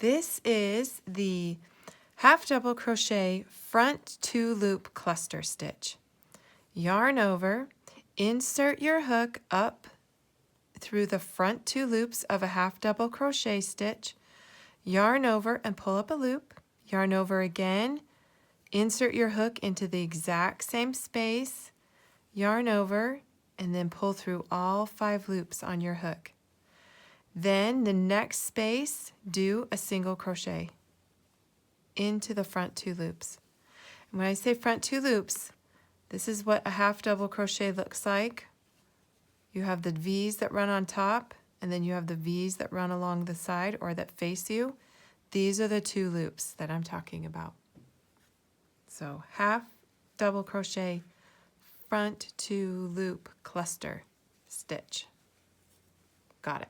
This is the half double crochet front 2 loop cluster stitch. Yarn over, insert your hook up through the front 2 loops of a half double crochet stitch, yarn over and pull up a loop, yarn over again, insert your hook into the exact same space, yarn over, and then pull through all 5 loops on your hook. Then the next space, do a single crochet into the front 2 loops. And when I say front 2 loops, this is what a half double crochet looks like. You have the V's that run on top, and then you have the V's that run along the side or that face you. These are the 2 loops that I'm talking about. So half double crochet, front 2 loop cluster stitch. Got it.